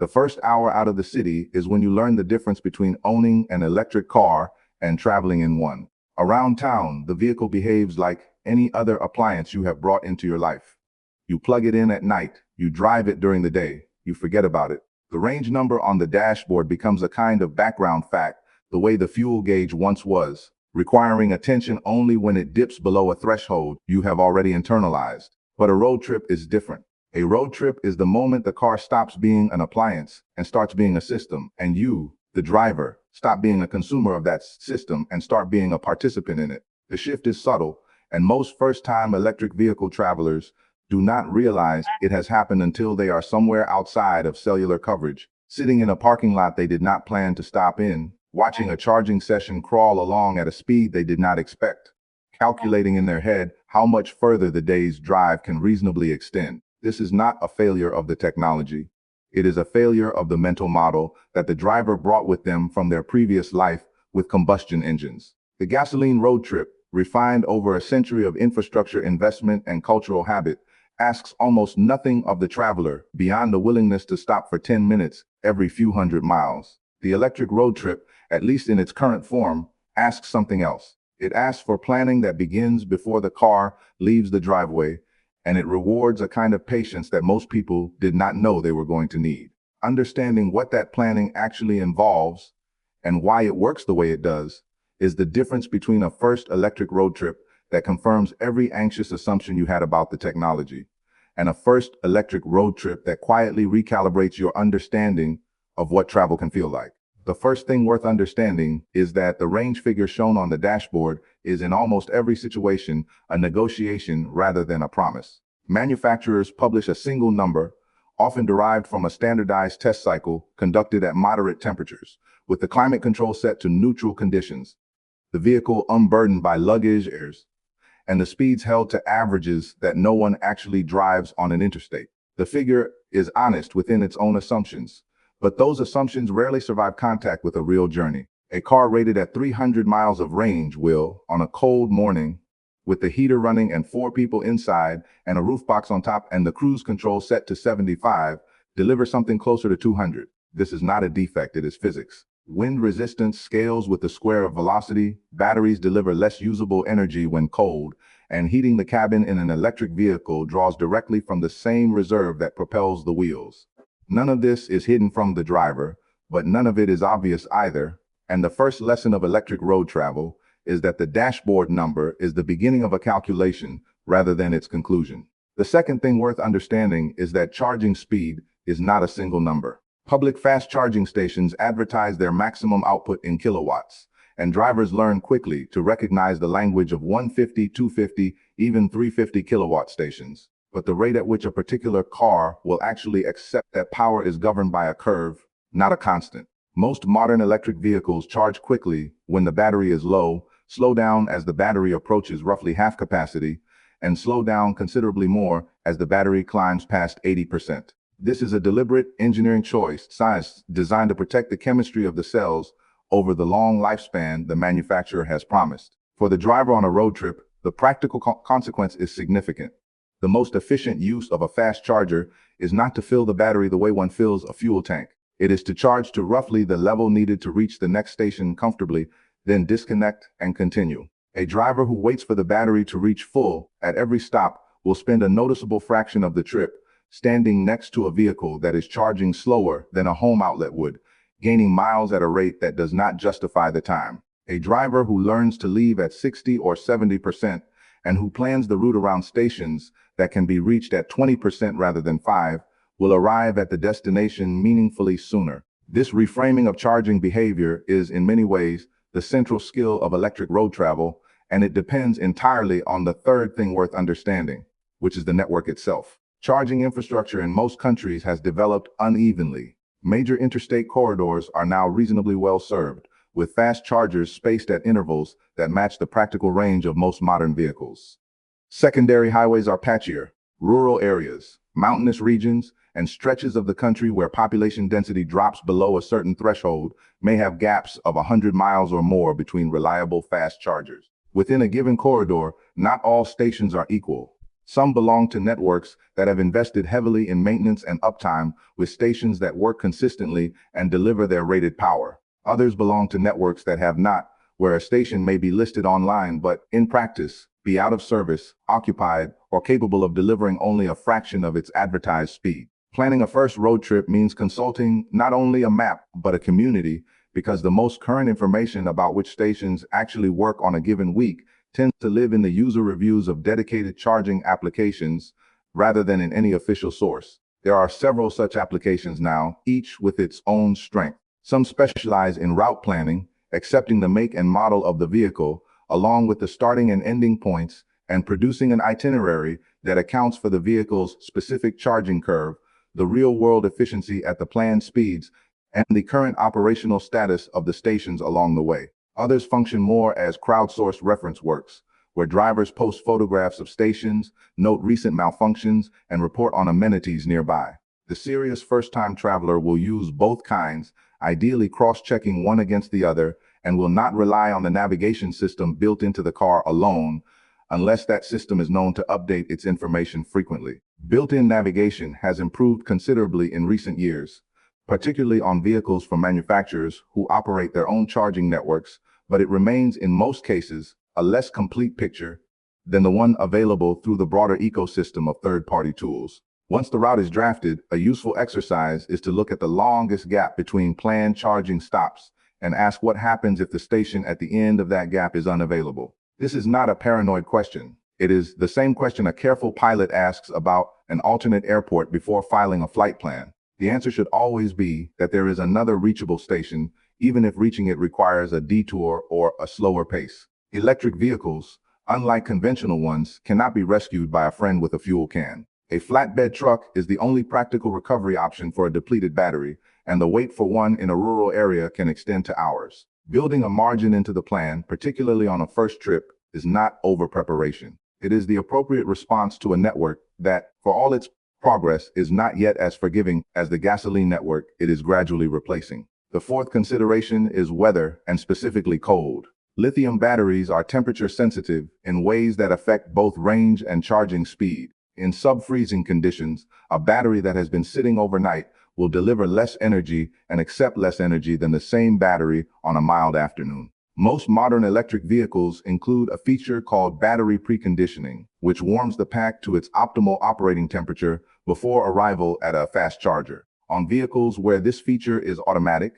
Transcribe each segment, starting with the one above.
The first hour out of the city is when you learn the difference between owning an electric car and traveling in one. Around town, the vehicle behaves like any other appliance you have brought into your life. You plug it in at night, you drive it during the day, you forget about it. The range number on the dashboard becomes a kind of background fact, the way the fuel gauge once was, requiring attention only when it dips below a threshold you have already internalized. But a road trip is different. A road trip is the moment the car stops being an appliance and starts being a system, and you, the driver, stop being a consumer of that system and start being a participant in it. The shift is subtle, and most first-time electric vehicle travelers do not realize it has happened until they are somewhere outside of cellular coverage, sitting in a parking lot they did not plan to stop in, watching a charging session crawl along at a speed they did not expect, calculating in their head how much further the day's drive can reasonably extend. This is not a failure of the technology. It is a failure of the mental model that the driver brought with them from their previous life with combustion engines. The gasoline road trip, refined over a century of infrastructure investment and cultural habit, asks almost nothing of the traveler beyond the willingness to stop for 10 minutes every few hundred miles. The electric road trip, at least in its current form, asks something else. It asks for planning that begins before the car leaves the driveway, and it rewards a kind of patience that most people did not know they were going to need. Understanding what that planning actually involves and why it works the way it does is the difference between a first electric road trip that confirms every anxious assumption you had about the technology and a first electric road trip that quietly recalibrates your understanding of what travel can feel like. The first thing worth understanding is that the range figure shown on the dashboard is in almost every situation a negotiation rather than a promise. Manufacturers publish a single number, often derived from a standardized test cycle conducted at moderate temperatures, with the climate control set to neutral conditions, the vehicle unburdened by luggage airs, and the speeds held to averages that no one actually drives on an interstate. The figure is honest within its own assumptions, but those assumptions rarely survive contact with a real journey. A car rated at 300 miles of range will, on a cold morning, with the heater running and 4 people inside and a roof box on top and the cruise control set to 75, deliver something closer to 200. This is not a defect, it is physics. Wind resistance scales with the square of velocity, batteries deliver less usable energy when cold, and heating the cabin in an electric vehicle draws directly from the same reserve that propels the wheels. None of this is hidden from the driver, but none of it is obvious either, and the first lesson of electric road travel is that the dashboard number is the beginning of a calculation rather than its conclusion. The second thing worth understanding is that charging speed is not a single number. Public fast charging stations advertise their maximum output in kilowatts, and drivers learn quickly to recognize the language of 150, 250, even 350 kilowatt stations. But the rate at which a particular car will actually accept that power is governed by a curve, not a constant. Most modern electric vehicles charge quickly when the battery is low, slow down as the battery approaches roughly half capacity, and slow down considerably more as the battery climbs past 80%. This is a deliberate engineering choice, science designed to protect the chemistry of the cells over the long lifespan the manufacturer has promised. For the driver on a road trip, the practical consequence is significant. The most efficient use of a fast charger is not to fill the battery the way one fills a fuel tank. It is to charge to roughly the level needed to reach the next station comfortably, then disconnect and continue. A driver who waits for the battery to reach full at every stop will spend a noticeable fraction of the trip standing next to a vehicle that is charging slower than a home outlet would, gaining miles at a rate that does not justify the time. A driver who learns to leave at 60 or 70% and who plans the route around stations that can be reached at 20% rather than 5 will arrive at the destination meaningfully sooner. This reframing of charging behavior is, in many ways, the central skill of electric road travel, and it depends entirely on the third thing worth understanding, which is the network itself. Charging infrastructure in most countries has developed unevenly. Major interstate corridors are now reasonably well served, with fast chargers spaced at intervals that match the practical range of most modern vehicles. Secondary highways are patchier. Rural areas, mountainous regions, and stretches of the country where population density drops below a certain threshold may have gaps of 100 miles or more between reliable fast chargers. Within a given corridor, not all stations are equal. Some belong to networks that have invested heavily in maintenance and uptime, with stations that work consistently and deliver their rated power. Others belong to networks that have not, where a station may be listed online but, in practice, be out of service, occupied, or capable of delivering only a fraction of its advertised speed. Planning a first road trip means consulting not only a map but a community, because the most current information about which stations actually work on a given week tends to live in the user reviews of dedicated charging applications rather than in any official source. There are several such applications now, each with its own strength. Some specialize in route planning, accepting the make and model of the vehicle, along with the starting and ending points, and producing an itinerary that accounts for the vehicle's specific charging curve, the real-world efficiency at the planned speeds, and the current operational status of the stations along the way. Others function more as crowdsourced reference works, where drivers post photographs of stations, note recent malfunctions, and report on amenities nearby. The serious first-time traveler will use both kinds, ideally cross-checking one against the other, and will not rely on the navigation system built into the car alone, unless that system is known to update its information frequently. Built-in navigation has improved considerably in recent years, particularly on vehicles from manufacturers who operate their own charging networks, but it remains in most cases a less complete picture than the one available through the broader ecosystem of third-party tools. Once the route is drafted, a useful exercise is to look at the longest gap between planned charging stops and ask what happens if the station at the end of that gap is unavailable. This is not a paranoid question. It is the same question a careful pilot asks about an alternate airport before filing a flight plan. The answer should always be that there is another reachable station, even if reaching it requires a detour or a slower pace. Electric vehicles, unlike conventional ones, cannot be rescued by a friend with a fuel can. A flatbed truck is the only practical recovery option for a depleted battery, and the wait for one in a rural area can extend to hours. Building a margin into the plan, particularly on a first trip, is not over-preparation. It is the appropriate response to a network that, for all its progress, is not yet as forgiving as the gasoline network it is gradually replacing. The fourth consideration is weather, and specifically cold. Lithium batteries are temperature sensitive in ways that affect both range and charging speed. In sub-freezing conditions, a battery that has been sitting overnight will deliver less energy and accept less energy than the same battery on a mild afternoon. Most modern electric vehicles include a feature called battery preconditioning, which warms the pack to its optimal operating temperature before arrival at a fast charger. On vehicles where this feature is automatic,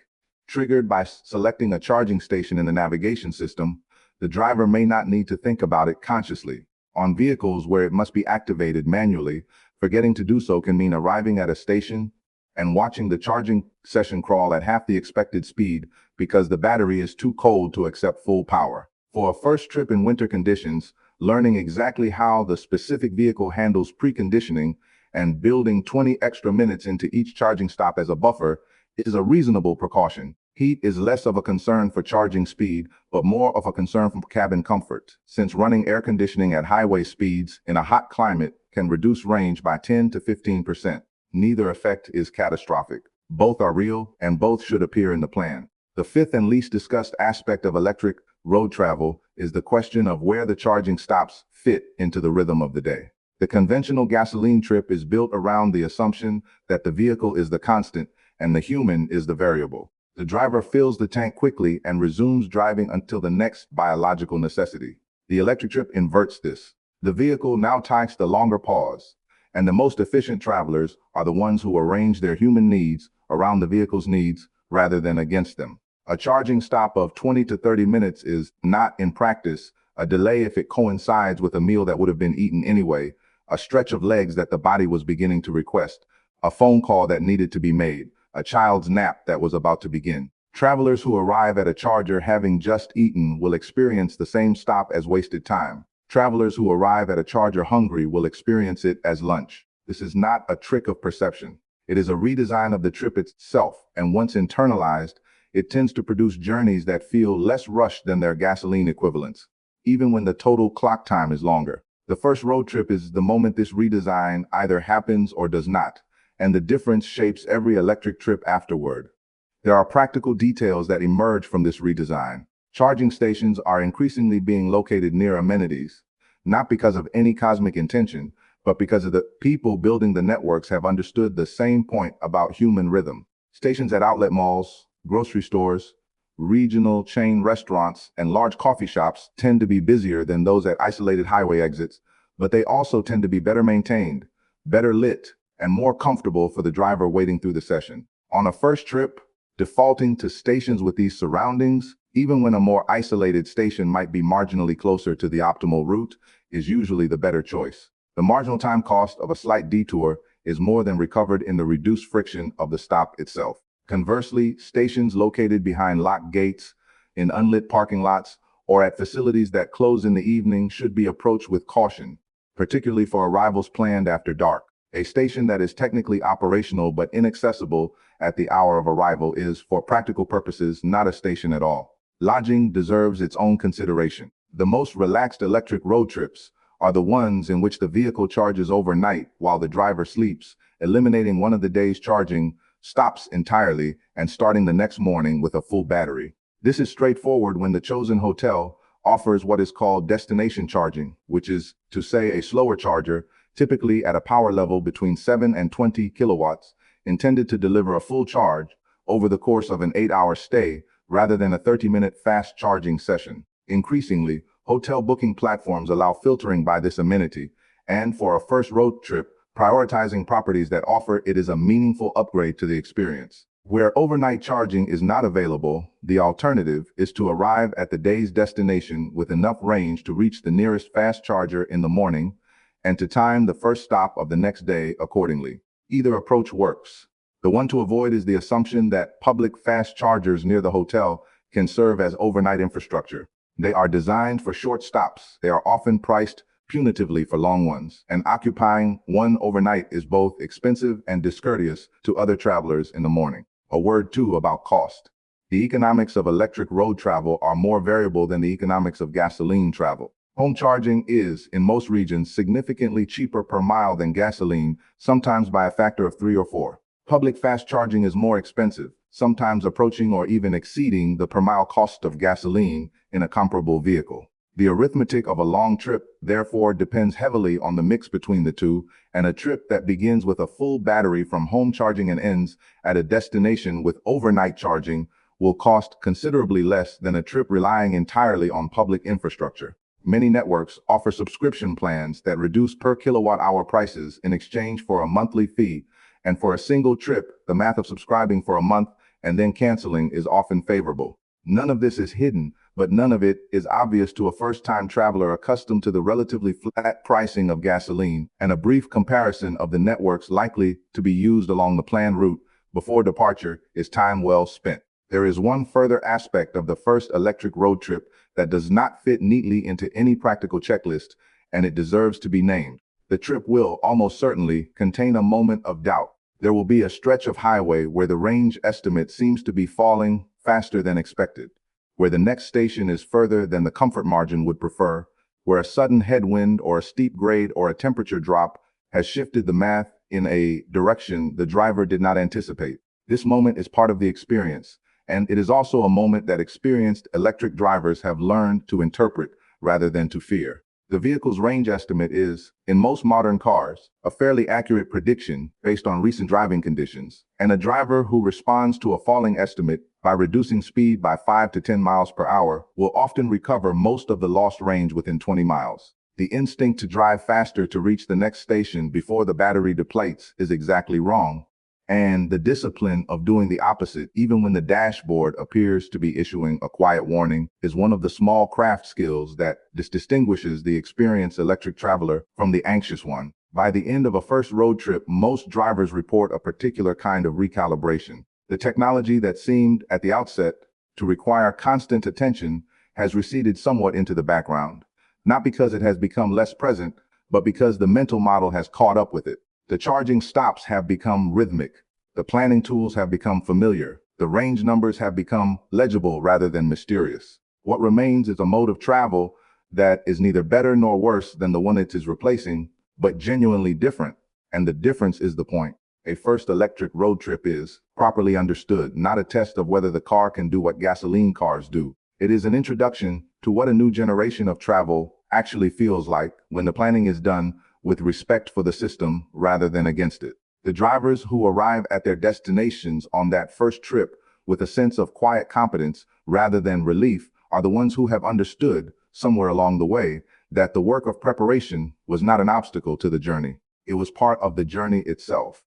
triggered by selecting a charging station in the navigation system, the driver may not need to think about it consciously. On vehicles where it must be activated manually, forgetting to do so can mean arriving at a station and watching the charging session crawl at half the expected speed because the battery is too cold to accept full power. For a first trip in winter conditions, learning exactly how the specific vehicle handles preconditioning and building 20 extra minutes into each charging stop as a buffer is a reasonable precaution. Heat is less of a concern for charging speed, but more of a concern for cabin comfort, since running air conditioning at highway speeds in a hot climate can reduce range by 10 to 15%. Neither effect is catastrophic. Both are real, and both should appear in the plan. The fifth and least discussed aspect of electric road travel is the question of where the charging stops fit into the rhythm of the day. The conventional gasoline trip is built around the assumption that the vehicle is the constant and the human is the variable. The driver fills the tank quickly and resumes driving until the next biological necessity. The electric trip inverts this. The vehicle now takes the longer pause, and the most efficient travelers are the ones who arrange their human needs around the vehicle's needs rather than against them. A charging stop of 20 to 30 minutes is not, in practice, a delay if it coincides with a meal that would have been eaten anyway, a stretch of legs that the body was beginning to request, a phone call that needed to be made, a child's nap that was about to begin. Travelers who arrive at a charger having just eaten will experience the same stop as wasted time. Travelers who arrive at a charger hungry will experience it as lunch. This is not a trick of perception. It is a redesign of the trip itself, and once internalized, it tends to produce journeys that feel less rushed than their gasoline equivalents, even when the total clock time is longer. The first road trip is the moment this redesign either happens or does not, and the difference shapes every electric trip afterward. There are practical details that emerge from this redesign. Charging stations are increasingly being located near amenities, not because of any cosmic intention, but because of the people building the networks have understood the same point about human rhythm. Stations at outlet malls, grocery stores, regional chain restaurants, and large coffee shops tend to be busier than those at isolated highway exits, but they also tend to be better maintained, better lit, and more comfortable for the driver waiting through the session. On a first trip, defaulting to stations with these surroundings, even when a more isolated station might be marginally closer to the optimal route, is usually the better choice. The marginal time cost of a slight detour is more than recovered in the reduced friction of the stop itself. Conversely, stations located behind locked gates, in unlit parking lots, or at facilities that close in the evening should be approached with caution, particularly for arrivals planned after dark. A station that is technically operational but inaccessible at the hour of arrival is, for practical purposes, not a station at all. Lodging deserves its own consideration. The most relaxed electric road trips are the ones in which the vehicle charges overnight while the driver sleeps, eliminating one of the day's charging stops entirely and starting the next morning with a full battery. This is straightforward when the chosen hotel offers what is called destination charging, which is to say a slower charger, typically at a power level between 7 and 20 kilowatts, intended to deliver a full charge over the course of an 8-hour stay rather than a 30-minute fast charging session. Increasingly, hotel booking platforms allow filtering by this amenity, and for a first road trip, prioritizing properties that offer it is a meaningful upgrade to the experience. Where overnight charging is not available, the alternative is to arrive at the day's destination with enough range to reach the nearest fast charger in the morning and to time the first stop of the next day accordingly. Either approach works. The one to avoid is the assumption that public fast chargers near the hotel can serve as overnight infrastructure. They are designed for short stops. They are often priced punitively for long ones, and occupying one overnight is both expensive and discourteous to other travelers in the morning. A word, too, about cost. The economics of electric road travel are more variable than the economics of gasoline travel. Home charging is, in most regions, significantly cheaper per mile than gasoline, sometimes by a factor of 3 or 4. Public fast charging is more expensive, sometimes approaching or even exceeding the per mile cost of gasoline in a comparable vehicle. The arithmetic of a long trip, therefore, depends heavily on the mix between the two, and a trip that begins with a full battery from home charging and ends at a destination with overnight charging will cost considerably less than a trip relying entirely on public infrastructure. Many networks offer subscription plans that reduce per kilowatt-hour prices in exchange for a monthly fee, and for a single trip, the math of subscribing for a month and then canceling is often favorable. None of this is hidden, but none of it is obvious to a first-time traveler accustomed to the relatively flat pricing of gasoline, and a brief comparison of the networks likely to be used along the planned route before departure is time well spent. There is one further aspect of the first electric road trip that does not fit neatly into any practical checklist, and it deserves to be named. The trip will, almost certainly, contain a moment of doubt. There will be a stretch of highway where the range estimate seems to be falling faster than expected, where the next station is further than the comfort margin would prefer, where a sudden headwind or a steep grade or a temperature drop has shifted the math in a direction the driver did not anticipate. This moment is part of the experience, and it is also a moment that experienced electric drivers have learned to interpret rather than to fear. The vehicle's range estimate is, in most modern cars, a fairly accurate prediction based on recent driving conditions, and a driver who responds to a falling estimate by reducing speed by 5 to 10 miles per hour will often recover most of the lost range within 20 miles. The instinct to drive faster to reach the next station before the battery depletes is exactly wrong, and the discipline of doing the opposite, even when the dashboard appears to be issuing a quiet warning, is one of the small craft skills that distinguishes the experienced electric traveler from the anxious one. By the end of a first road trip, most drivers report a particular kind of recalibration. The technology that seemed at the outset to require constant attention has receded somewhat into the background, not because it has become less present, but because the mental model has caught up with it. The charging stops have become rhythmic. The planning tools have become familiar. The range numbers have become legible rather than mysterious. What remains is a mode of travel that is neither better nor worse than the one it is replacing, but genuinely different. And the difference is the point. A first electric road trip is, properly understood, not a test of whether the car can do what gasoline cars do. It is an introduction to what a new generation of travel actually feels like when the planning is done with respect for the system rather than against it. The drivers who arrive at their destinations on that first trip with a sense of quiet competence rather than relief are the ones who have understood, somewhere along the way, that the work of preparation was not an obstacle to the journey. It was part of the journey itself.